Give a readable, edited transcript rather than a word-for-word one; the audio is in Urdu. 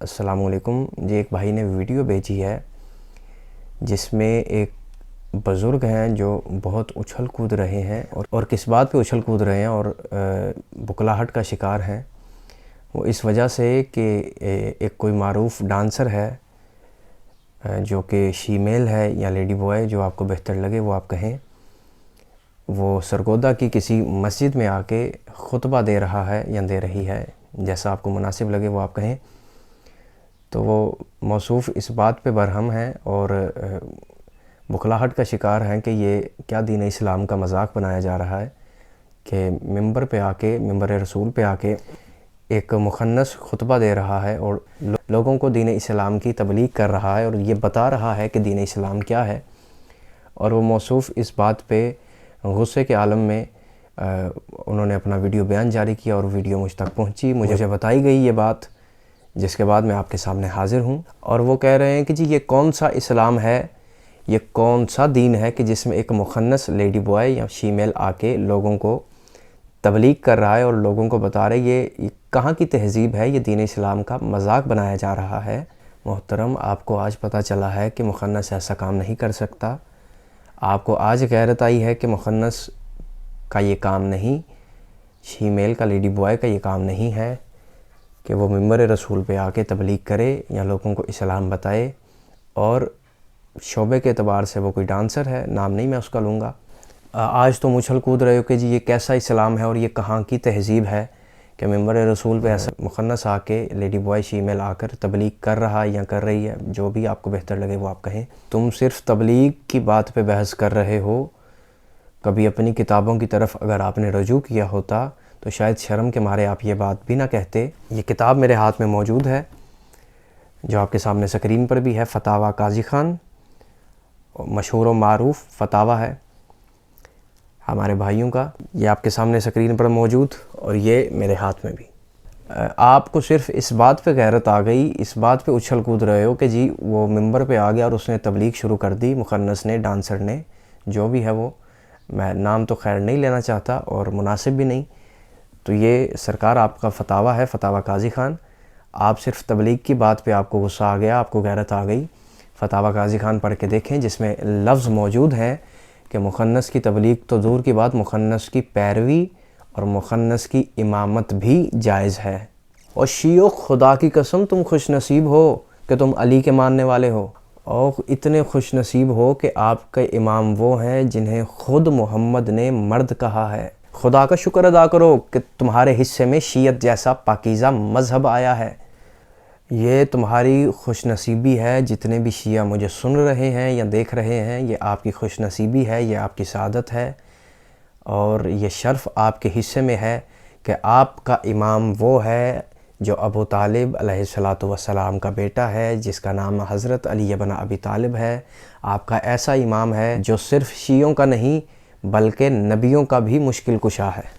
السلام علیکم جی۔ ایک بھائی نے ویڈیو بھیجی ہے جس میں ایک بزرگ ہیں جو بہت اچھل کود رہے ہیں اور کس بات پہ اچھل کود رہے ہیں اور بکلاہٹ کا شکار ہیں۔ وہ اس وجہ سے کہ ایک کوئی معروف ڈانسر ہے جو کہ شیمیل ہے یا لیڈی بوائے، جو آپ کو بہتر لگے وہ آپ کہیں، وہ سرگودا کی کسی مسجد میں آ کے خطبہ دے رہا ہے یا دے رہی ہے، جیسا آپ کو مناسب لگے وہ آپ کہیں۔ تو وہ موصوف اس بات پہ برہم ہیں اور بکلاہٹ کا شکار ہیں کہ یہ کیا دین اسلام کا مذاق بنایا جا رہا ہے کہ ممبر پہ آ کے، ممبر رسول پہ آ کے ایک مخنث خطبہ دے رہا ہے اور لوگوں کو دین اسلام کی تبلیغ کر رہا ہے اور یہ بتا رہا ہے کہ دین اسلام کیا ہے۔ اور وہ موصوف اس بات پہ غصے کے عالم میں انہوں نے اپنا ویڈیو بیان جاری کیا اور ویڈیو مجھ تک پہنچی، مجھے بتائی گئی یہ بات، جس کے بعد میں آپ کے سامنے حاضر ہوں۔ اور وہ کہہ رہے ہیں کہ جی یہ کون سا اسلام ہے، یہ کون سا دین ہے کہ جس میں ایک مخنث لیڈی بوائے یا شیمیل آ کے لوگوں کو تبلیغ کر رہا ہے اور لوگوں کو بتا رہے یہ کہاں کی تہذیب ہے، یہ دین اسلام کا مذاق بنایا جا رہا ہے۔ محترم، آپ کو آج پتہ چلا ہے کہ مخنث ایسا کام نہیں کر سکتا۔ آپ کو آج غیرت آئی ہے کہ مخنث کا یہ کام نہیں، شیمیل کا، لیڈی بوائے کا یہ کام نہیں ہے کہ وہ ممبر رسول پہ آ کے تبلیغ کرے یا لوگوں کو اسلام بتائے۔ اور شعبے کے اعتبار سے وہ کوئی ڈانسر ہے، نام نہیں میں اس کا لوں گا۔ آج تم اچھل کود رہے ہو کہ جی یہ کیسا اسلام ہے اور یہ کہاں کی تہذیب ہے کہ ممبر رسول پہ ایسا مخنث آ کے لیڈی بوائے شیمیل آ کر تبلیغ کر رہا ہے یا کر رہی ہے، جو بھی آپ کو بہتر لگے وہ آپ کہیں۔ تم صرف تبلیغ کی بات پہ بحث کر رہے ہو، کبھی اپنی کتابوں کی طرف اگر آپ نے رجوع کیا ہوتا تو شاید شرم کے مارے آپ یہ بات بھی نہ کہتے۔ یہ کتاب میرے ہاتھ میں موجود ہے جو آپ کے سامنے سکرین پر بھی ہے، فتاویٰ قاضی خان، مشہور و معروف فتاویٰ ہے ہمارے بھائیوں کا، یہ آپ کے سامنے سکرین پر موجود اور یہ میرے ہاتھ میں بھی۔ آپ کو صرف اس بات پہ غیرت آ گئی، اس بات پہ اچھل کود رہے ہو کہ جی وہ ممبر پہ آ گیا اور اس نے تبلیغ شروع کر دی، مخنث نے، ڈانسر نے، جو بھی ہے وہ، میں نام تو خیر نہیں لینا چاہتا اور مناسب بھی نہیں۔ تو یہ سرکار آپ کا فتاویٰ ہے، فتاویٰ قاضی خان، آپ صرف تبلیغ کی بات پہ آپ کو غصہ آ گیا، آپ کو غیرت آ گئی۔ فتاویٰ قاضی خان پڑھ کے دیکھیں جس میں لفظ موجود ہیں کہ مخنث کی تبلیغ تو دور کی بات، مخنث کی پیروی اور مخنث کی امامت بھی جائز ہے۔ اور شیعو خدا کی قسم تم خوش نصیب ہو کہ تم علی کے ماننے والے ہو، اور اتنے خوش نصیب ہو کہ آپ کے امام وہ ہیں جنہیں خود محمد نے مرد کہا ہے۔ خدا کا شکر ادا کرو کہ تمہارے حصے میں شیعت جیسا پاکیزہ مذہب آیا ہے۔ یہ تمہاری خوش نصیبی ہے، جتنے بھی شیعہ مجھے سن رہے ہیں یا دیکھ رہے ہیں، یہ آپ کی خوش نصیبی ہے، یہ آپ کی سعادت ہے اور یہ شرف آپ کے حصے میں ہے کہ آپ کا امام وہ ہے جو ابو طالب علیہ السلام کا بیٹا ہے، جس کا نام حضرت علی بن ابی طالب ہے۔ آپ کا ایسا امام ہے جو صرف شیعوں کا نہیں بلکہ نبیوں کا بھی مشکل کشا ہے۔